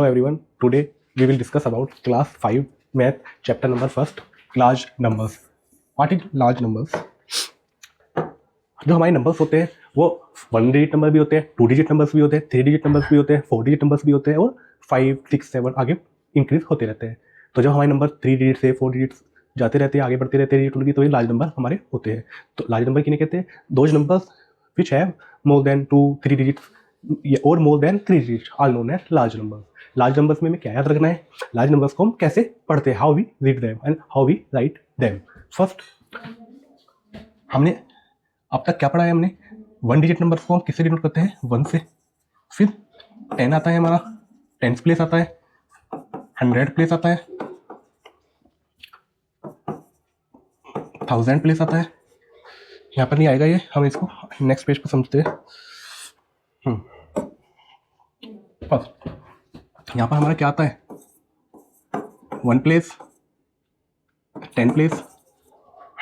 Hello everyone. Today we will discuss about class 5 math chapter number 1st large numbers. What is large numbers? जो हमारे numbers होते हैं वो 1 digit number भी होते हैं, 2 डिजिट नंबर्स भी होते हैं, 3 डिजिट नंबर्स भी होते हैं, 4 डिजिट नंबर्स भी होते हैं और 5, 6, 7 आगे इंक्रीज होते रहते हैं. तो जब हमारे नंबर 3 डिजिट से 4 डिजिट्स जाते रहते हैं, आगे बढ़ते रहते हैं डिजिट उनकी, तो ये लार्ज नंबर हमारे होते हैं. तो लार्ज नंबर किन्हें कहते हैं? Those numbers which have more than 2, 3 digits और more than 3 digits are known as large numbers. Large numbers में क्या याद रखना है? लार्ज नंबर्स को हम कैसे पढ़ते हैं, how we read them and how we write them. First हमने अब तक क्या पढ़ा है? हमने 1 डिजिट नंबर को हम किससे डिनोट करते हैं? 1 से. फिर 10 आता है हमारा, 10 प्लेस आता है, 100 प्लेस आता है, 1000 प्लेस आता है. यहाँ पर नहीं आएगा ये, हम इसको नेक्स्ट पेज पर समझते हैं. फर्स्ट यहाँ पर हमारा क्या आता है? 1 प्लेस, 10 प्लेस,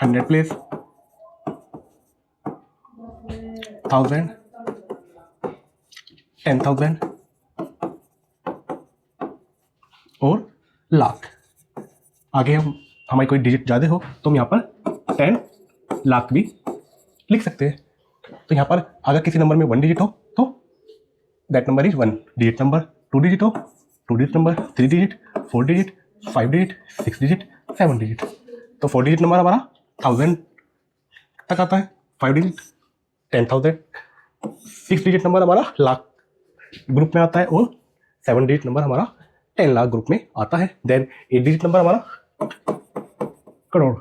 100 प्लेस, 1000, 10,000 और लाख. आगे हम हमारी कोई डिजिट ज़्यादा हो तो हम यहाँ पर 10 लाख भी लिख सकते हैं. तो यहाँ पर अगर किसी नंबर में 1 डिजिट हो तो that number is 1 digit number. 2 digit हो 2 digit number, 3 digit, 4 digit, 5 digit, 6 digit, 7 digit. तो 4 डिजिट नंबर हमारा 1000 तक आता है, 5 डिजिट 10,000, 6 डिजिट नंबर हमारा लाख ग्रुप में आता है और 7 डिजिट नंबर हमारा 10 लाख ग्रुप में आता है. देन 8 डिजिट नंबर हमारा करोड़,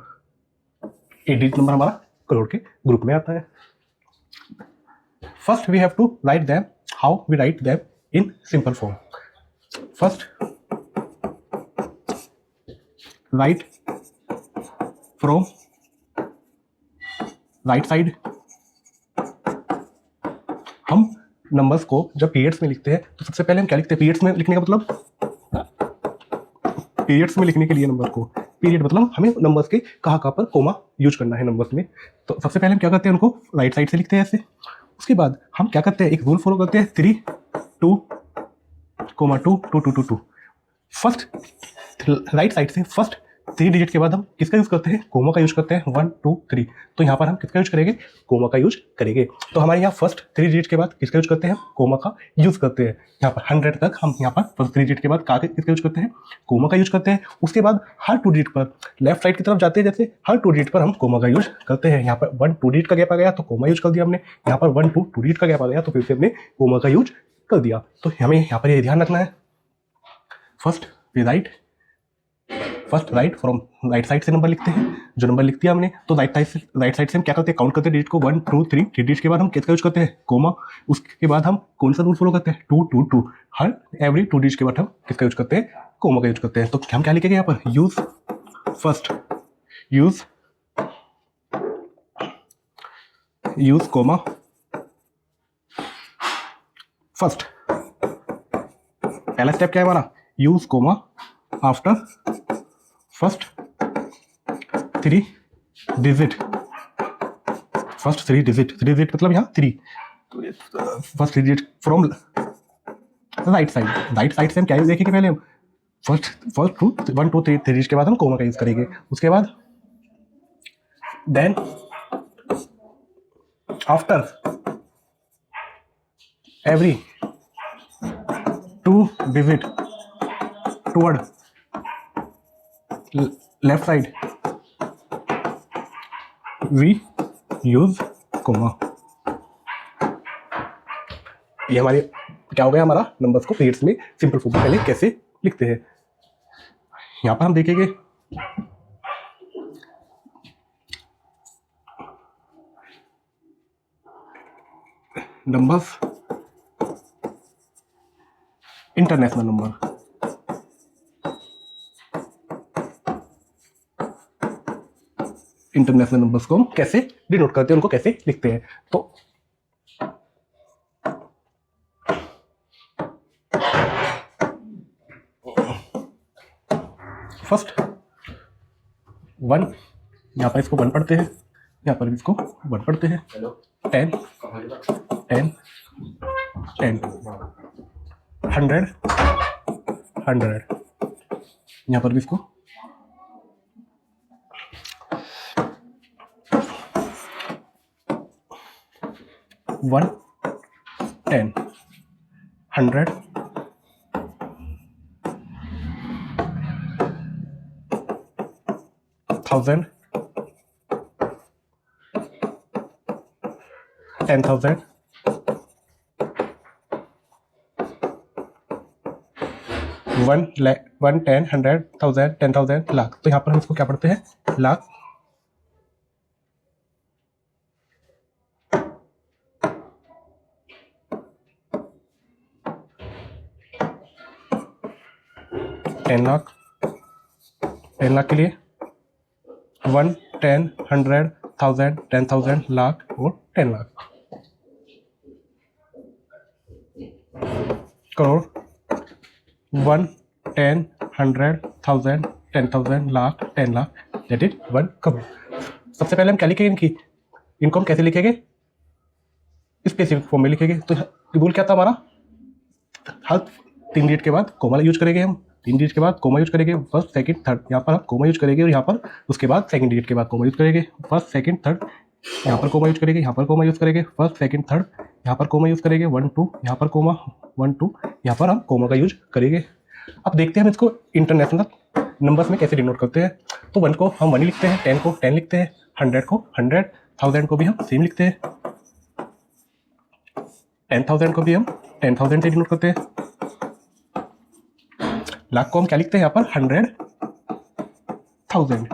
8 डिजिट नंबर हमारा करोड़ के ग्रुप में आता है. First we have to write them. How we write them? In simple form. First write from right side. हम नंबर्स को जब पीरियड्स में लिखते हैं तो सबसे पहले हम क्या लिखते हैं? पीरियड्स में लिखने का मतलब, पीरियड्स में लिखने के लिए नंबर को, पीरियड मतलब हमें नंबर्स के कहाँ पर कोमा यूज करना है नंबर्स में. तो सबसे पहले हम क्या करते हैं? उनको राइट साइड से लिखते हैं ऐसे. उसके बाद हम क्या करते हैं? एक रूल फॉलो करते हैं, 3, 2, 2, 2, 2, 2, 2. फर्स्ट राइट साइड से फर्स्ट 3 डिजिट के बाद हम किसका यूज करते हैं? कोमा का यूज करते हैं. 1, 2, 3. तो यहाँ पर हम किसका यूज करेंगे? कोमा का यूज करेंगे. तो हमारे यहाँ फर्स्ट 3 डिजिट के बाद किसका यूज करते हैं? कोमा का यूज करते हैं. यहाँ पर 100 तक हम यहाँ पर फर्स्ट 3 डिजिट के बाद किसका यूज करते हैं? कोमा का यूज करते हैं. उसके बाद हर 2 डिजिट पर लेफ्ट साइड की तरफ जाते हैं, जैसे हर 2 डिजिट पर हम कोमा का यूज करते हैं. यहाँ पर 1, 2 डिजिट का गैप आ गया तो कोमा यूज कर दिया हमने. यहाँ पर 1, 2 डिजिट का गैप आ गया तो फिर से हमने कोमा का यूज कर दिया. तो हमें यहाँ पर ये ध्यान रखना है. First we write, first write from right side से नंबर लिखते हैं. जो नंबर लिख दिया हमने तो राइट साइड से हम क्या करते हैं? काउंट करते हैं डिजिट को. 1, 2, 3 डिजिट के बाद हम किसका यूज करते हैं? कोमा. उसके बाद हम कौन सा रूल फॉलो करते हैं? 2, 2, 2. हर एवरी 2 डिजिट के बाद हम किसका यूज करते हैं? कोमा का यूज करते हैं. तो हम क्या लिखेंगे यहाँ पर? Use first, use comma first. पहला स्टेप क्या है हमारा? Use comma after first 3 digit. First 3 digit मतलब यहाँ 3. First 3 digit from right side. Right side से हम क्या देखेंगे? पहले हम फर्स्ट 1, 2, 3 डिजिट के बाद हम कोमा का यूज करेंगे. उसके बाद then after every 2 digit toward left side we use comma. ये हमारे क्या हो गया? हमारा नंबर्स को पीरियड्स में सिंपल फॉर्म में पहले कैसे लिखते हैं. यहां पर हम देखेंगे numbers, international number. International numbers को हम कैसे डिनोट करते हैं, उनको कैसे लिखते हैं. तो फर्स्ट 1, यहाँ पर इसको 1 पढ़ते हैं, यहाँ पर इसको 1 पढ़ते हैं. 10, 10, 10, 100, 100, यहाँ पर भी इसको 1, 10, 100, 1000, 10,000, 1 लाख, 1, 10, 100, 1000, 10,000, लाख। तो यहाँ पर हम इसको क्या पढ़ते हैं, लाख। टेन लाख, 10 लाख के लिए 1, 10, 100, 1000, 10,000, लाख और 10 लाख। Crore 1, 10, 100, 1000, 10,000, lakh, 10 lakh, that is 1 crore. सबसे पहले हम क्या लिखेंगे, इनको हम कैसे लिखेंगे, स्पेसिफिक फॉर्म में लिखेंगे। तो रूल क्या था हमारा, हर 3 डिजिट के बाद कोमा यूज करेंगे हम, 3 डिजिट के बाद कोमा यूज करेंगे, फर्स्ट सेकंड थर्ड, यहाँ पर हम कोमा यूज करेंगे और यहाँ पर उसके बाद सेकंड डिजिट के बाद कोमा यूज करेंगे, फर्स्ट सेकंड थर्ड, यहाँ पर कोमा यूज करेंगे, यहाँ पर कोमा यूज करेंगे, फर्स्ट सेकंड थर्ड, यहाँ पर कोमा यूज करेंगे, 1 2, यहाँ पर कोमा 1 2, यहाँ पर हम कोमा का यूज करेंगे। अब देखते हैं हम इसको इंटरनेशनल नंबर्स में कैसे डिनोट करते हैं। तो 1 को हम 1 ही लिखते हैं, 10 को 10 लिखते हैं, 100 को 100, 1000 को भी हम सेम लिखते हैं, 10,000 को भी हम 10,000 से डिनोट करते हैं, लाख को हम क्या लिखते हैं यहाँ पर 100,000,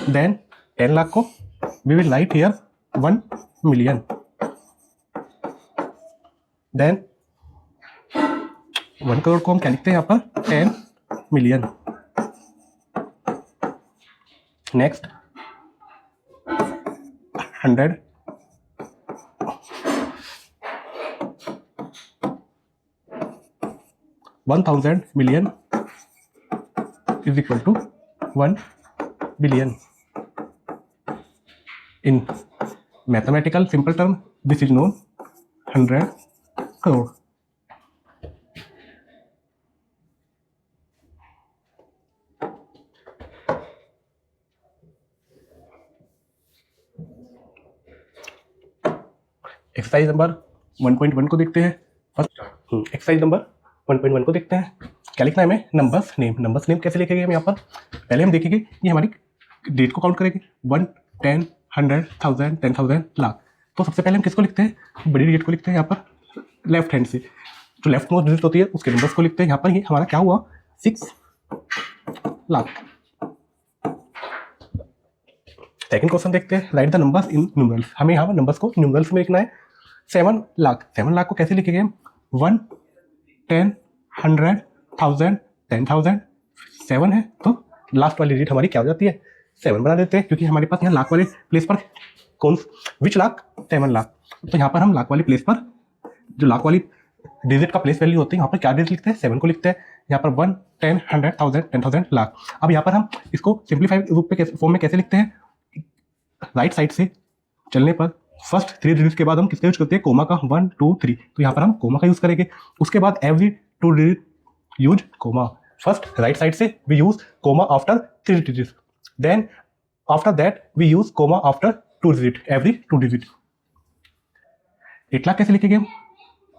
देन 10 लाख को we will write here 1 million, then 1 crore को हम क्या लिखते हैं यहाँ पर 10 million, next 100, 1,000 million is equal to 1 billion. In mathematical simple term, this is known 100 crore. Exercise number 1.1 को देखते हैं। फर्स्ट एक्सरसाइज नंबर 1.1 को देखते हैं। क्या लिखना है हमें, नंबर्स नेम। नंबर्स नेम कैसे लिखेंगे हम यहाँ पर, पहले हम देखेंगे ये हमारी डेट को काउंट करेंगे, 1, 10, 100, 1000, 10,000, लाख। तो सबसे पहले हम किसको लिखते हैं, बड़ी डिजिट को लिखते हैं यहाँ पर लेफ्ट हैंड से, जो लेफ्ट मोस्ट डिजिट होती है उसके नंबर्स को लिखते हैं। यहाँ पर ये हमारा क्या हुआ 6 लाख। सेकंड क्वेश्चन देखते हैं, right the numbers in numerals. हमें यहाँ पर नंबर्स को न्यूमरल्स में लिखना है। 7 लाख, 7 लाख को कैसे लिखेंगे हम, 1, 10, 100, 1000, 10,000, 7 है तो लास्ट वाली डिजिट हमारी क्या हो जाती है 7 बना देते हैं, क्योंकि हमारे पास यहाँ लाख वाले प्लेस पर कौन विच लाख 7 लाख। तो यहाँ पर हम लाख वाली प्लेस पर जो लाख वाली डिजिट का प्लेस वैल्यू होती है यहाँ पर क्या डिजिट लिखते हैं 7 को लिखते हैं। यहाँ पर 1, 10, 100, 1000, 10,000, लाख। अब यहाँ पर हम इसको सिंप्लीफाइड रूप पे फॉर्म में कैसे लिखते हैं, राइट साइड से चलने पर फर्स्ट 3 डिजिट के बाद हम किसका यूज करते हैं, कोमा का, 1 2 3। तो यहाँ पर हम कोमा का यूज करेंगे। उसके बाद every 2 digit use comma. First right side से we use comma after 3 digit, then after that we use comma after 2 digit every 2 digit. 8 lakh कैसे लिखेंगे हम,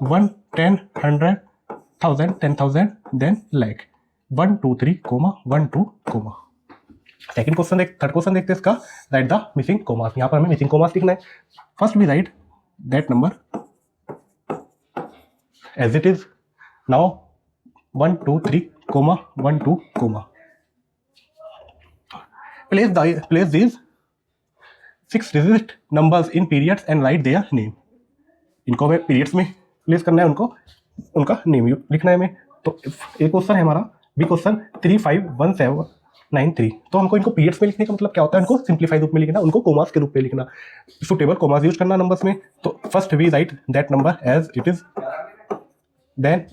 1, 10, 100, 1000, 10,000, then lakh, 1 2 3 comma 1 2 comma. Second question third question देखते हैं इसका, राइट द मिसिंग कोमास। यहाँ पर हमें मिसिंग कोमास लिखना है। First we write that number as it is now 1 2 3 comma 1 2 comma. Place these 6 digit numbers in periods and write their name. इनको हमें पीरियड्स में प्लेस करना है, उनको उनका नेम लिखना है हमें। तो एक क्वेश्चन है हमारा बी क्वेश्चन 351793। तो हमको इनको पीरियड्स में लिखने का मतलब क्या होता है, इनको सिंप्लीफाइड रूप में लिखना, उनको कोमास के रूप में लिखना, सुटेबल कोमास यूज करना नंबर्स में। तो first we write that number as it is, then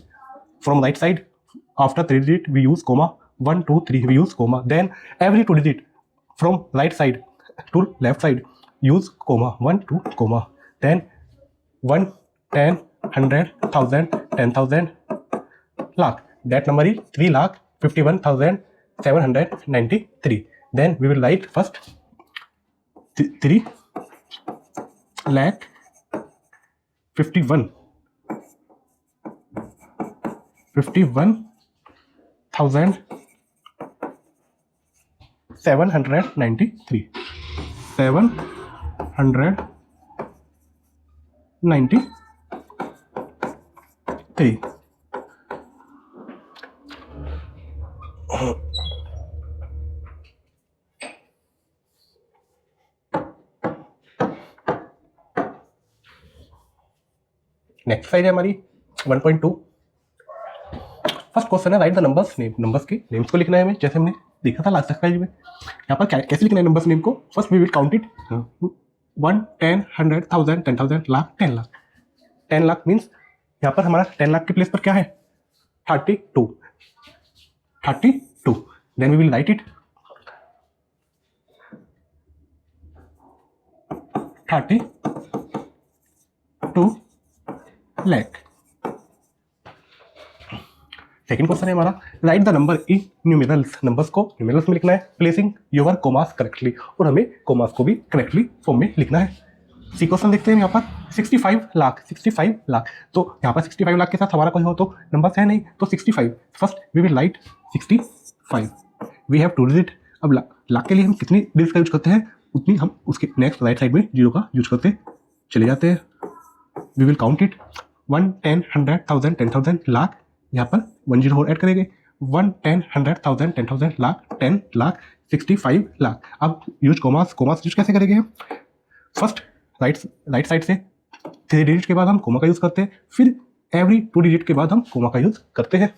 from right side after 3 digit we use comma, 1 2 3 we use comma, then every 2 digit from right side to left side use comma, 1 2 comma, then 1 10 100 1000 10,000 lakh. That number is 3,51,793. Then we will write first 3 lakh 51,793. 793. Next side है हमारी 1.2. First question है right the numbers name. Numbers के names को लिखना है हमें, जैसे हमने देखा था लास्ट एक्सरसाइज में. यहाँ पर कैसे लिखना है नंबर्स नेम को? First we will count it. 1, 10, 100, 1000, 10,000, lakh, 10 lakh. 10 lakh means यहाँ पर हमारा 10 लाख के प्लेस पर क्या है? 32. Then we will write it 32 lakh. Second question है हमारा write the number in numerals. Numbers को न्यूमेरल्स में लिखना है, प्लेसिंग योर कोमास करेक्टली. और हमें कोमास को भी करेक्टली फॉर्म में लिखना है. सी क्वेश्चन देखते हैं यहाँ पर 65 लाख. 65 लाख. तो यहाँ पर 65 लाख के साथ हमारा कोई हो तो नंबर है नहीं, तो 65. First we will write 65. We have 2 digit. अब लाख के लिए हम कितनी डिजिट का यूज करते हैं उतनी हम उसके नेक्स्ट राइट साइड में 0 का यूज करते चले जाते हैं. We will count it 1, 10, 100, 1000, 10,000, lakh. यहाँ पर 1 0 और ऐड करेंगे. 1, 10, 100, 1000, 10,000, लाख, 10 लाख, 65 लाख. अब यूज कोमास यूज कैसे करेंगे हम? फर्स्ट राइट साइड से 3 डिजिट के बाद हम कोमा का यूज करते हैं, फिर एवरी 2 डिजिट के बाद हम कोमा का यूज करते हैं.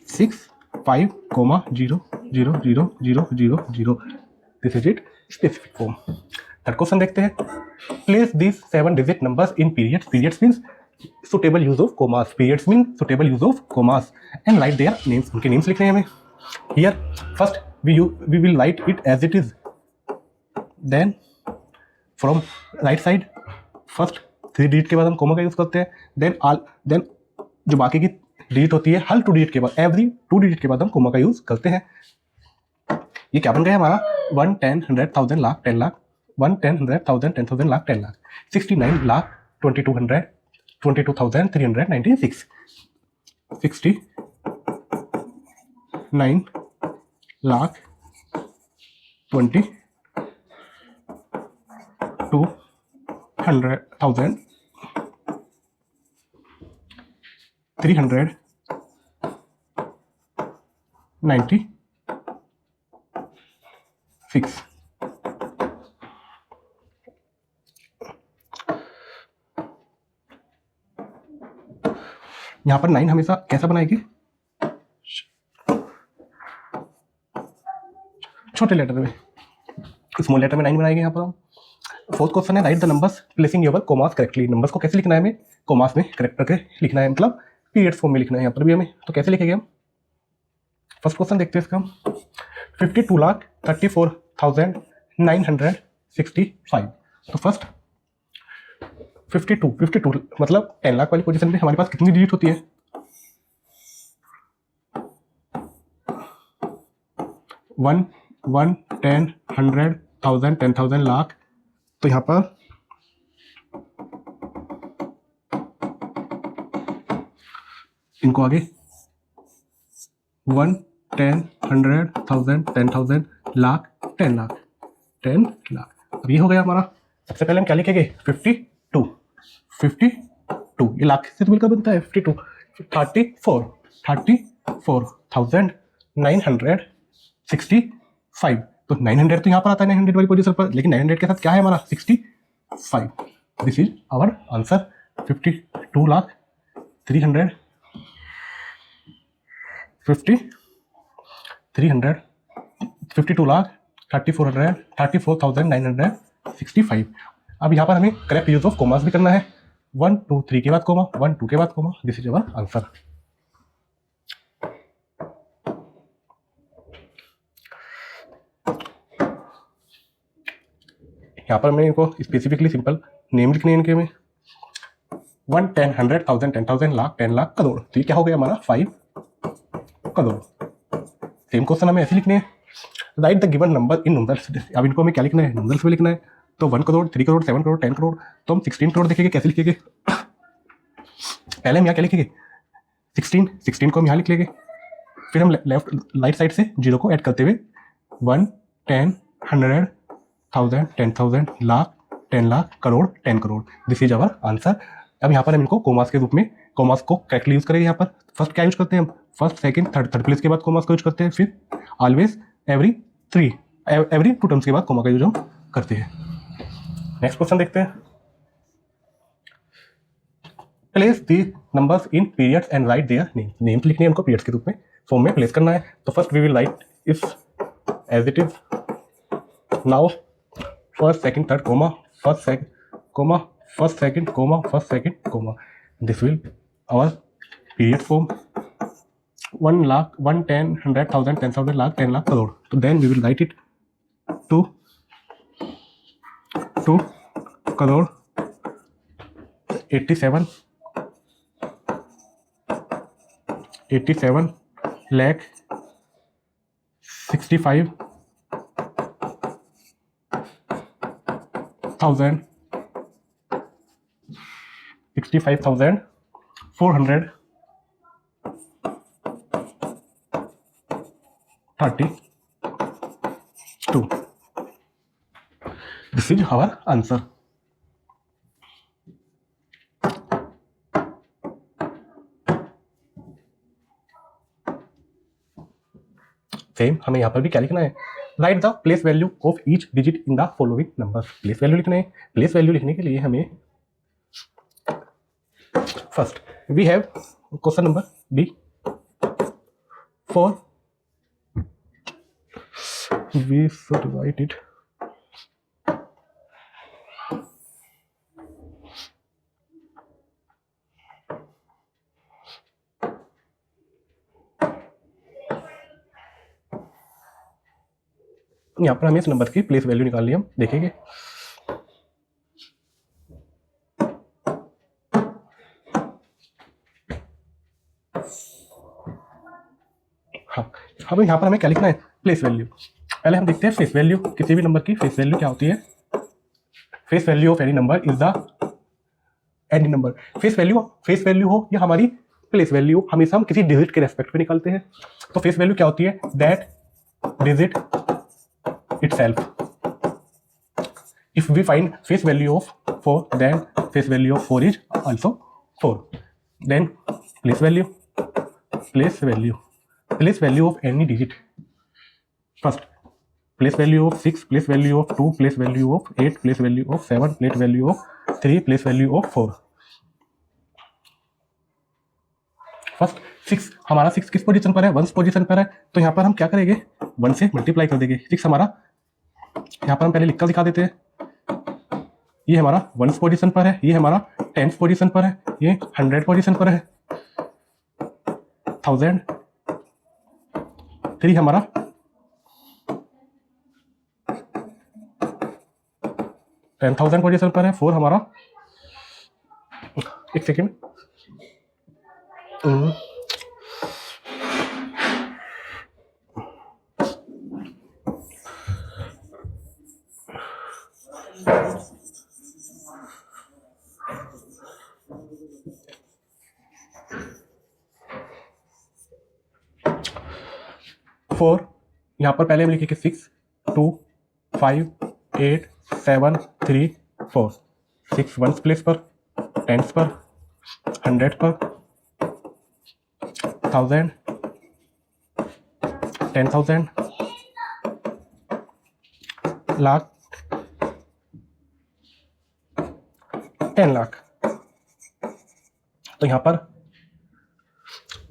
6, 5, 0, 0, 0, 0, 0, 0. This is it specific form. Third question देखते हैं. Place this 7 digit numbers in periods. Periods means suitable use of commas. Periods mean suitable use of commas and write their names. उनके names लिखने हैं हमें. Here first we will write it as it is. Then from right side first 3 digit के बाद हम coma का use करते हैं. देन जो बाकी की डिजिट होती है हर 2 डिजिट के बाद, एवरी 2 डिजिट के बाद हम कोमा का यूज करते हैं. ये क्या बन गया हमारा? 1, 10, 100, 1000, लाख, 10 लाख. 1, 10, 100, 1000, 10,000, लाख, 10 लाख. 69 लाख 22,396. 69 लाख 22,396. यहाँ पर 9 हमेशा कैसा बनाएगी? छोटे लेटर में, स्मॉल लेटर में 9 बनाएंगे यहाँ पर हम. फोर्थ क्वेश्चन है right the numbers placing your commas correctly. Numbers को कैसे लिखना है हमें? कोमास में करेक्ट करके लिखना है, मतलब पीरियड्स फॉर्म में लिखना है यहाँ पर भी हमें. तो कैसे लिखेंगे हम? फर्स्ट क्वेश्चन देखते हैं इसका हम. 52,34,965. तो फर्स्ट 52 मतलब 10 लाख वाली पोजीशन में हमारे पास कितनी डिजिट होती है? 1, 10, 100, 1000, 10,000, लाख. तो यहाँ पर इनको आगे 1, 10, 100, 1000, 10,000, लाख, 10 लाख, 10 लाख. अब ये हो गया हमारा. सबसे पहले हम क्या लिखेंगे? 52. ये लाख से तो मिलकर बनता है 52. 34,965. तो 900 तो यहाँ पर आता है 900 वाली पोजीशन पर, लेकिन 900 के साथ क्या है हमारा? 65. This is our answer. 52 lakh 300 52 lakh 34,965. अब यहाँ पर हमें करेक्ट यूज ऑफ कोमास भी करना है. 1, 2, 3 के बाद कोमा, 1, 2 के बाद comma. This is our answer. यहाँ पर हमें इनको स्पेसिफिकली सिंपल नेम लिखने हैं इनके में. 1 10 100 1000 10,000 लाख 10 लाख करोड़। तो ये क्या हो गया हमारा 5 करोड़। सेम क्वेश्चन हमें ऐसे लिखने हैं, right the given number in numbers. अब इनको हमें क्या लिखना है, नंबर्स में लिखना है। तो 1 करोड़ 3 करोड़ 7 करोड़ 10 करोड़, तो हम 16 करोड़ देखेंगे कैसे लिखेंगे। पहले हम यहाँ क्या लिखेंगे 16 को हम यहाँ लिख लेंगे, फिर हम लेफ्ट राइट साइड से जीरो को ऐड करते हुए 1 10 100 1000 10,000 lakh 10 lakh crore 10 crore. This is our answer. अब यहाँ पर हम इनको कोमास के रूप में, कोमास को करेक्टली यूज करेंगे। यहाँ पर फर्स्ट क्या यूज करते हैं हम, फर्स्ट सेकंड थर्ड प्लेस के बाद कोमास को यूज करते हैं, फिर ऑलवेज एवरी 2 टर्म्स के बाद कोमा का यूज हम करते हैं। नेक्स्ट क्वेश्चन देखते हैं। Place the numbers in periods and write their names लिखने हैं उनको पीरियड्स के रूप में फॉर्म में प्लेस करना है। तो first we will write if as it is now first second third comma first second comma first second comma first second comma. This will our period form 1 lakh 1 10 100 1000 10,000 lakh 10 lakh crore. तो then we will write it 2 crore 87 lakh 65,432। This is our answer. Same हमें यहाँ पर भी क्या लिखना है, right the place value of each digit in the following number. Place value लिखना है। प्लेस वैल्यू लिखने के लिए हमें first we have question number B 4 we should write it यहाँ पर हमें इस नंबर की प्लेस वैल्यू निकालनी है, हम देखेंगे। हाँ, अब यहाँ पर हमें क्या लिखना है, प्लेस वैल्यू। पहले हम देखते हैं फेस वैल्यू, किसी भी नंबर की फेस वैल्यू क्या होती है। Face value of any number is the any number. Face value हो या हमारी प्लेस वैल्यू, हमेशा हम किसी डिजिट के रेस्पेक्ट में निकालते हैं। तो फेस वैल्यू क्या होती है, that digit itself. If we find face value of 4, then face value of 4 is also 4. Then place value of any digit. First, place value of 6, place value of 2, place value of 8, place value of 7, place value of 3, place value of 4. First 6, हमारा 6 किस position पर है, 1 position पर है। तो यहाँ पर हम क्या करेंगे, 1 से मल्टीप्लाई कर देंगे। 6 हमारा यहाँ पर हम पहले लिखकर दिखा देते हैं। ये हमारा 1 पोजीशन पर है, ये हमारा 10 पोजीशन पर है, ये 100 पोजीशन पर है, 1000। 3 हमारा 10,000 पोजीशन पर है। 4 हमारा, एक सेकेंड, 4 यहाँ पर पहले हम लिखेंगे 6 2 5 8 7 3 4। 6 1 प्लेस पर, 10 पर, 100 पर, 1000, 10,000, लाख, 10 लाख। तो यहाँ पर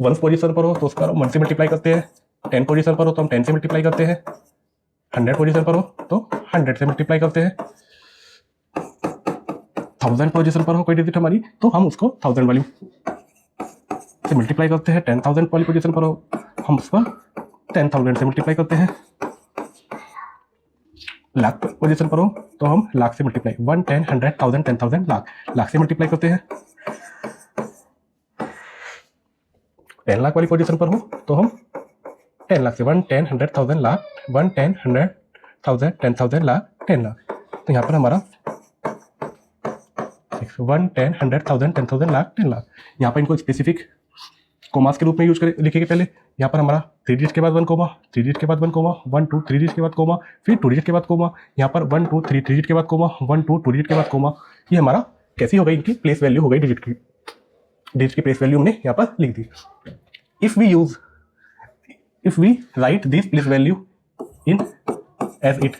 1 पोजीशन पर हो तो उसका 1 से मल्टीप्लाई करते हैं, 10 पोजीशन पर हो तो हम 10 से मल्टीप्लाई करते हैं, 100 पोजीशन पर हो तो 100 से मल्टीप्लाई करते हैं, 1000 पोजीशन पर हो कोई डिजिट हमारी तो हम उसको 1000 वाली से मल्टीप्लाई करते हैं, 10,000 वाली पोजीशन पर हो हम उसको 10,000 से मल्टीप्लाई करते हैं, लाख पोजीशन पर हो तो हम लाख से मल्टीप्लाई 1 10 100 1000 10,000 लाख से मल्टीप्लाई करते हैं। 10 लाख वाली पोजीशन पर हूँ तो हम 10 लाख से 1 10 100 1000 लाख 1 10 100 1000 10,000 लाख 10 लाख, तो यहाँ पर हमारा 1 10 100 1000 10,000 लाख 10 लाख। यहाँ पर इनको स्पेसिफिक कोमास के रूप में यूज कर लिखेंगे। पहले यहाँ पर हमारा 3 डिजिट के बाद 1 कोमा, 3 डिजिट के बाद 1 कोमा, 1 2 3 डिजिट के बाद कोमा, फिर 2 डिजिट के बाद कोमा, यहाँ पर 1 2 3 डिजिट के बाद कोमा, 1 2 2 डिजिट के बाद कोमा। ये हमारा कैसी हो गई, इनकी प्लेस वैल्यू हो गई, डिजिट की प्लेस वैल्यू हमने यहाँ पर लिख दी। if we write this place value in as it,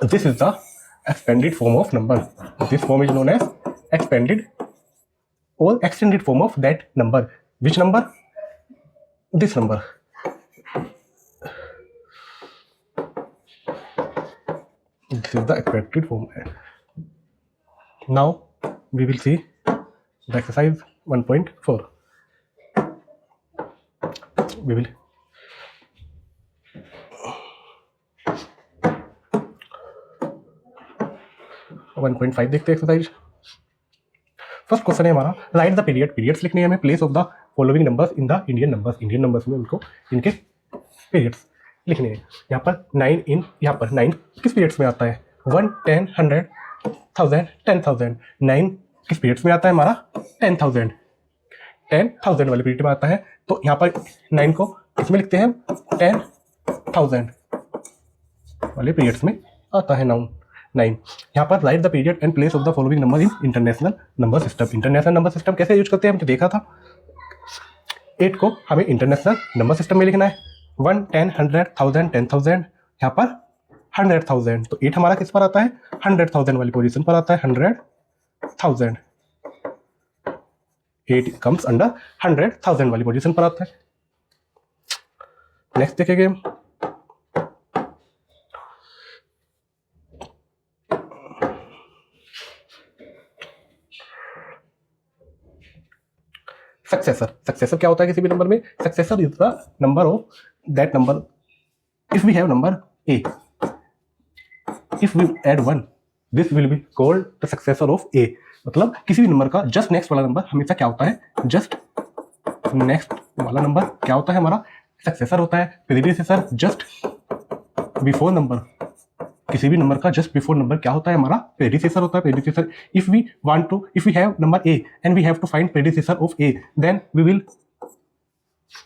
this is the expanded form of number. This form is known as expanded or extended form of that number. Which number? This number. This is the expanded form. Now we will see the exercise 1.4. We will 1.5 देखते हैं exercise. First question है हमारा, write the periods लिखने हैं हमें, place of the following numbers in the Indian numbers में उनको इनके पीरियड्स लिखने हैं। यहाँ पर 9 किस पीरियड्स में आता है? 1 10 100 1000 10,000। 9 किस पीरियड्स में आता है हमारा? 10,000 वाले पीरियड में आता है। तो यहाँ पर 9 को किसमें लिखते हैं? 10,000 वाले पीरियड्स में आता है 9। यहाँ पर right the period and place of the following number in international number system कैसे यूज करते हैं हमने देखा था। 8 को हमें इंटरनेशनल नंबर सिस्टम में लिखना है। 1 10 100 1000 10,000, यहाँ पर 100,000। तो 8 हमारा किस पर आता है? 100,000 वाली पोजीशन पर आता है। 100,000, 8 कम्स अंडर 100,000 वाली पोजीशन पर आता है। नेक्स्ट देखेंगे हम, सक्सेसर क्या होता है किसी भी नंबर में? Successor is the number of that number if we have number A, if we add 1 this will be called the successor of A. मतलब किसी भी नंबर का जस्ट नेक्स्ट वाला नंबर हमेशा क्या होता है? जस्ट नेक्स्ट वाला नंबर क्या होता है हमारा? सक्सेसर होता है। प्रीडिसेसर जस्ट बिफोर नंबर, किसी भी नंबर का जस्ट बिफोर नंबर क्या होता है हमारा? प्रेडिसेसर होता है। Predecessor if we have number A and we have to find predecessor of A, then we will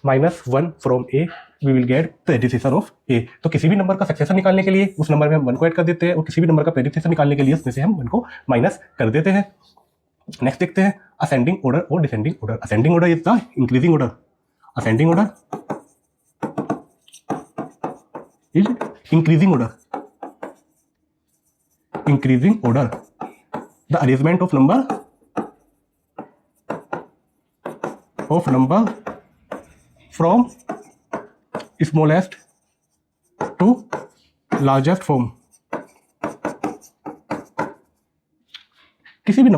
-1 from A, we will get predecessor of A. तो किसी भी नंबर का सक्सेसर निकालने के लिए उस नंबर में हम 1 को ऐड कर देते हैं और किसी भी नंबर का प्रेडिसेसर निकालने के लिए उसमें से हम 1 को माइनस कर देते हैं। नेक्स्ट देखते हैं असेंडिंग ऑर्डर और descending order. Ascending order is the increasing order, ascending order is increasing order, increasing order, the arrangement of number from smallest to largest form। किसी भी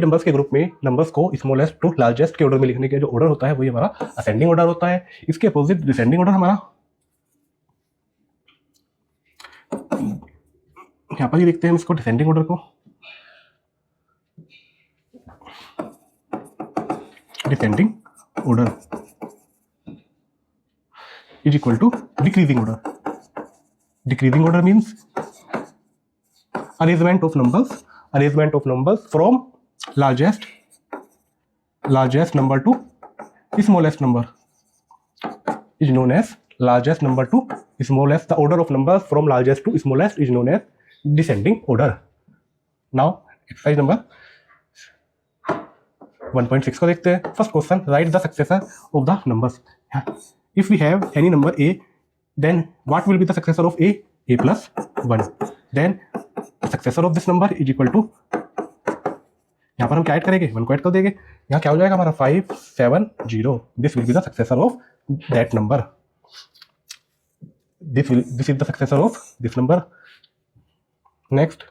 नंबर्स के ग्रुप में नंबर्स को स्मॉलेस्ट टू लार्जेस्ट के order में लिखने का जो ऑर्डर होता है वही हमारा असेंडिंग ऑर्डर होता है। इसके अपोजिट डिसेंडिंग ऑर्डर हमारा, यहाँ पर ही देखते हैं हम इसको डिसेंडिंग ऑर्डर को। Descending order is equal to decreasing order. Decreasing order means arrangement of numbers from largest number to smallest number is known as largest number to smallest. The order of numbers from largest to smallest is known as descending order. Now exercise number 1.6 को देखते हैं। First question, write the successor of the numbers. If we have any number A, then what will be the successor of A? a plus 1। Then successor of this number is equal to, यहाँ पर हम क्या add करेंगे? 1 को add कर देंगे। यहाँ क्या हो जाएगा हमारा? 570। This will B the successor of that number. This is the successor of this number. Next,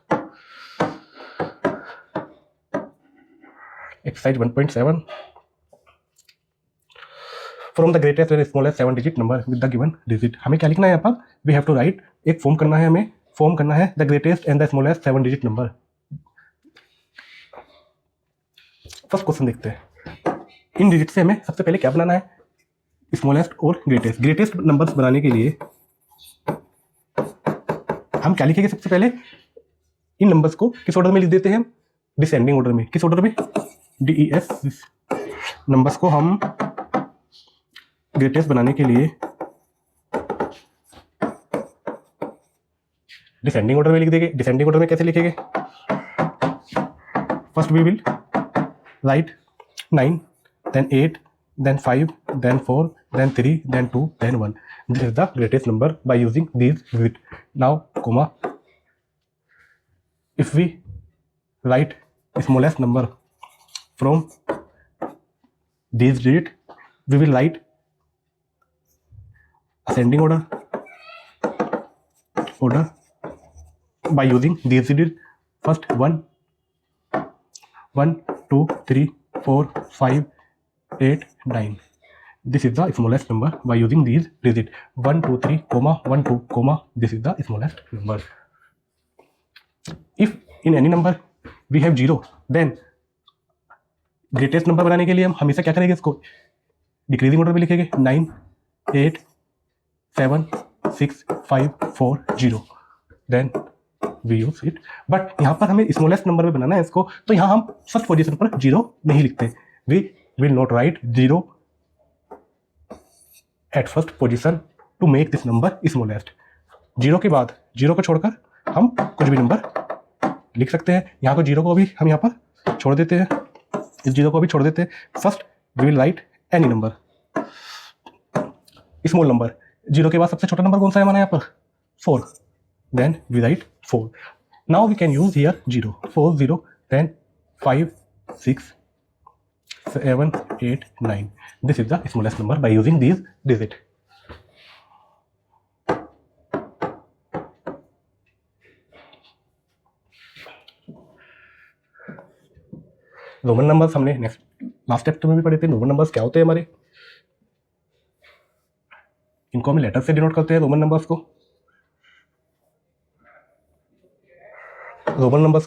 exercise 1.7, from the greatest and smallest 7 digit number with the given digit. हमें क्या लिखना है यहाँ पर, वी हैव टू राइट, एक form करना है, हमें फॉर्म करना है the greatest and the smallest 7 digit number. First question देखते हैं, इन डिजिट से हमें सबसे पहले क्या बनाना है, स्मॉलेस्ट और ग्रेटेस्ट। ग्रेटेस्ट नंबर्स बनाने के लिए हम क्या लिखेंगे, सबसे पहले इन नंबर्स को किस ऑर्डर में लिख देते हैं हम, डिसेंडिंग ऑर्डर में। किस ऑर्डर में, DES। नंबर्स को हम ग्रेटेस्ट बनाने के लिए डिसेंडिंग ऑर्डर में लिख देंगे। डिसेंडिंग ऑर्डर में कैसे लिखेंगे, first we will write 9, then 8, then 5, then 4, then 3, then 2, then 1. This is the greatest number by using these digits. Now, comma, if we write smallest number from these digits, we will write ascending order by using these digits. First 1, 2, 3, 4, 5, 8, 9. This is the smallest number by using these digits. 1, 2, 3, comma, 1, 2, comma. This is the smallest number. If in any number we have 0, then greatest number बनाने के लिए हम हमेशा क्या करेंगे, इसको decreasing order में लिखेंगे। 9, 8, 7, 6, 5, 4, 0. Then we use it. But यहाँ पर हमें स्मॉलेस्ट नंबर में बनाना है इसको, तो यहाँ हम फर्स्ट पोजीशन पर 0 नहीं लिखते। We will not write 0 at first position to make this number smallest. 0 के बाद 0 को छोड़कर हम कुछ भी नंबर लिख सकते हैं। यहाँ को 0 को भी हम यहाँ पर छोड़ देते हैं, इस 0 को भी छोड़ देते हैं। First we will write any number, small number. 0 के बाद सबसे छोटा नंबर कौन सा है हमारा यहाँ पर, 4. Then we write 4. Now we can use here 0, 4, 0, then 5, 6, 7, 8, 9. This is the smallest number by using these digits. Roman numbers हमने लास्ट चैप्टर में भी पढ़े थे। रोमन नंबर्स क्या होते हैं हमारे, इनको हम लेटर से डिनोट करते हैं। रोमन नंबर्स को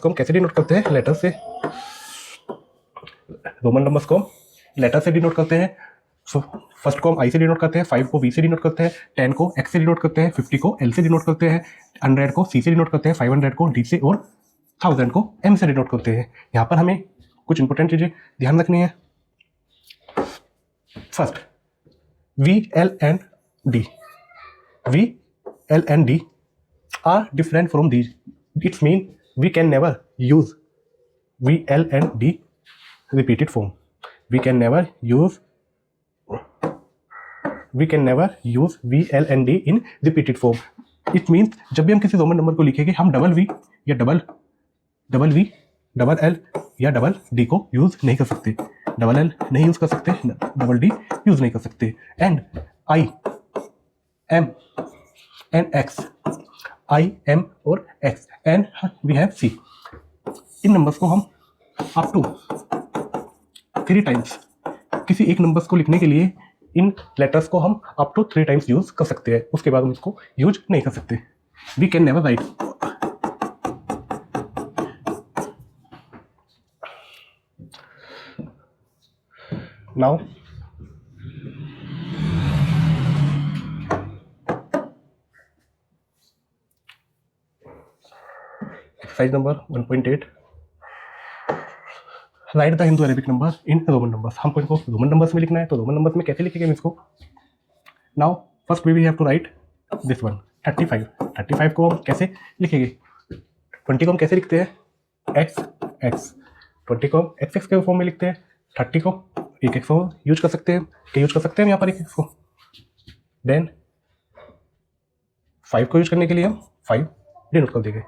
हम कैसे डिनोट करते हैं, लेटर से। रोमन नंबर्स को हम लेटर से डिनोट करते हैं। फर्स्ट को हम I से डिनोट करते हैं, 5 को V से डिनोट करते हैं, 10 को X से डिनोट करते हैं, 50 को L से डिनोट करते हैं, 100 को C से डिनोट करते हैं, 500 को D से और 1000 को M से डिनोट करते हैं। यहाँ पर हमें कुछ इंपॉर्टेंट चीजें ध्यान रखनी है। First V, L and D are different from these. It means we can never use V, L and D repeated form. We can never use V, L and D in repeated form. It means जब भी हम किसी Roman number को लिखेंगे हम double V या double L या double D को यूज नहीं कर सकते। डबल L नहीं यूज कर सकते, डबल D यूज नहीं कर सकते। And I, M and X, I, M और X and we have C। In numbers को हम अप टू 3 टाइम्स, किसी एक नंबर्स को लिखने के लिए इन लेटर्स को हम अप टू 3 टाइम्स यूज कर सकते हैं, उसके बाद हम इसको यूज नहीं कर सकते। We can never write now exercise number 1.8, write the Hindu Arabic number in Roman numbers. हमको इनको रोमन नंबर्स में लिखना है, तो रोमन नंबर्स में कैसे लिखेंगे हम इसको। Now first we have to write this one 35 को हम कैसे लिखेंगे, 20 को हम कैसे लिखते हैं, x 20 को हम x के फॉर्म में लिखते हैं, 30 को एक एक्स यूज कर सकते हैं, क्या यूज कर सकते हैं हम यहाँ पर एक एक्स को। देन 5 को यूज करने के लिए हम 5 डिनोट कर देंगे।